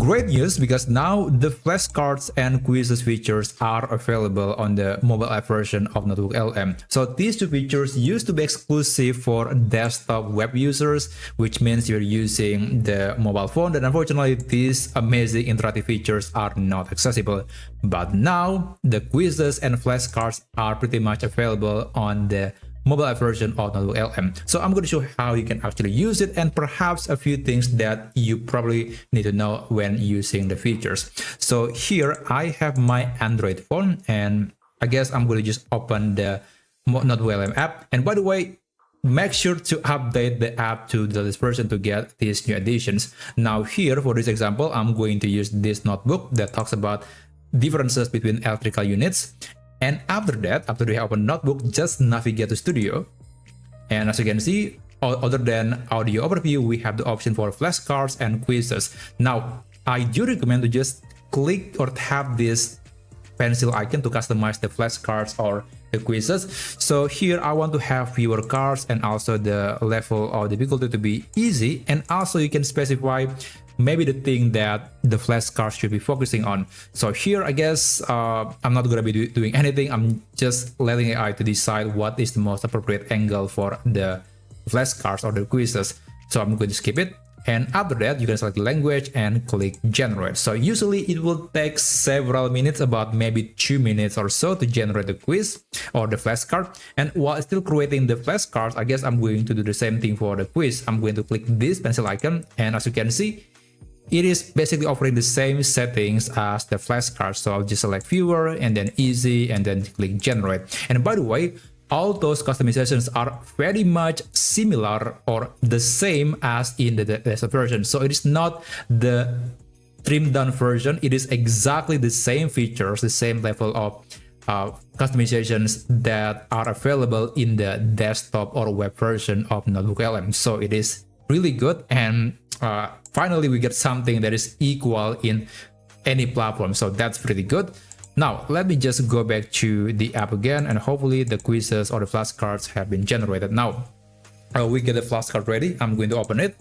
great news because now the flashcards and quizzes features are available on the mobile app version of NotebookLM. So these two features used to be exclusive for desktop web users, which means you're using the mobile phone, and unfortunately these amazing interactive features are not accessible. But now the quizzes and flashcards are pretty much available on the mobile app version of NotebookLM. So I'm going to show how you can actually use it and perhaps a few things that you probably need to know when using the features. So here I have my Android phone, and I guess I'm going to just open the NotebookLM app. And by the way, make sure to update the app to the latest version to get these new additions. Now here for this example, I'm going to use this notebook that talks about differences between electrical units. And after that, after we open notebook, just navigate to Studio. And as you can see, other than audio overview, we have the option for flashcards and quizzes. Now, I do recommend to just click or tap this pencil icon to customize the flashcards or the quizzes. So here I want to have fewer cards and also the level of difficulty to be easy. And also you can specify maybe the thing that the flashcards should be focusing on. So here, I guess I'm not going to be doing anything. I'm just letting AI to decide what is the most appropriate angle for the flashcards or the quizzes. So I'm going to skip it. And after that, you can select the language and click generate. So usually it will take several minutes, about maybe 2 minutes or so to generate the quiz or the flashcard. And while still creating the flashcards, I guess I'm going to do the same thing for the quiz. I'm going to click this pencil icon, and as you can see, it is basically offering the same settings as the flashcards. So I'll just select fewer and then easy and then click generate. And by the way, all those customizations are very much similar or the same as in the desktop version. So it is not the trimmed down version. It is exactly the same features, the same level of customizations that are available in the desktop or web version of NotebookLM. So it is really good, and finally we get something that is equal in any platform. So that's pretty good. Now let me just go back to the app again, and hopefully the quizzes or the flashcards have been generated. Now we get the flashcard ready. I'm going to open it,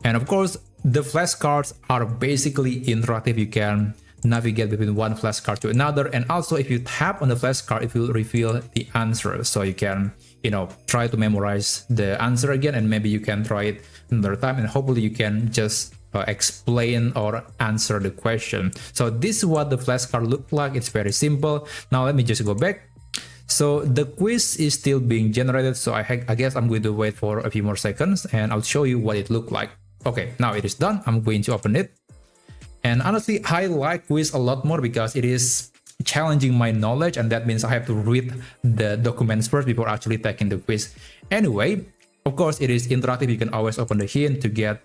and of course the flashcards are basically interactive. You can navigate between one flashcard to another, and also if you tap on the flashcard, it will reveal the answer, so you can try to memorize the answer again, and maybe you can try it another time, and hopefully you can just explain or answer the question. So this is what the flashcard look like. It's very simple. Now let me just go back. So the quiz is still being generated, so I guess I'm going to wait for a few more seconds and I'll show you what it looked like. Okay, now it is done. I'm going to open it, and honestly I like quiz a lot more because it is challenging my knowledge, and that means I have to read the documents first before actually taking the quiz. Anyway, of course it is interactive. You can always open the hint to get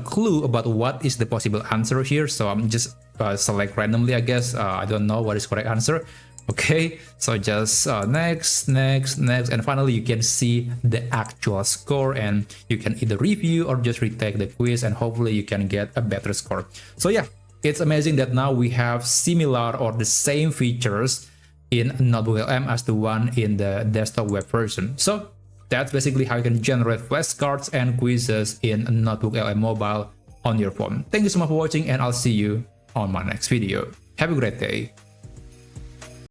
clue about what is the possible answer here. So I'm just select randomly, I guess. I don't know what is correct answer. Okay, so just next, and finally you can see the actual score, and you can either review or just retake the quiz, and hopefully you can get a better score. So yeah, it's amazing that now we have similar or the same features in NotebookLM as the one in the desktop web version. So that's basically how you can generate flashcards and quizzes in NotebookLM mobile on your phone. Thank you so much for watching, and I'll see you on my next video. Have a great day.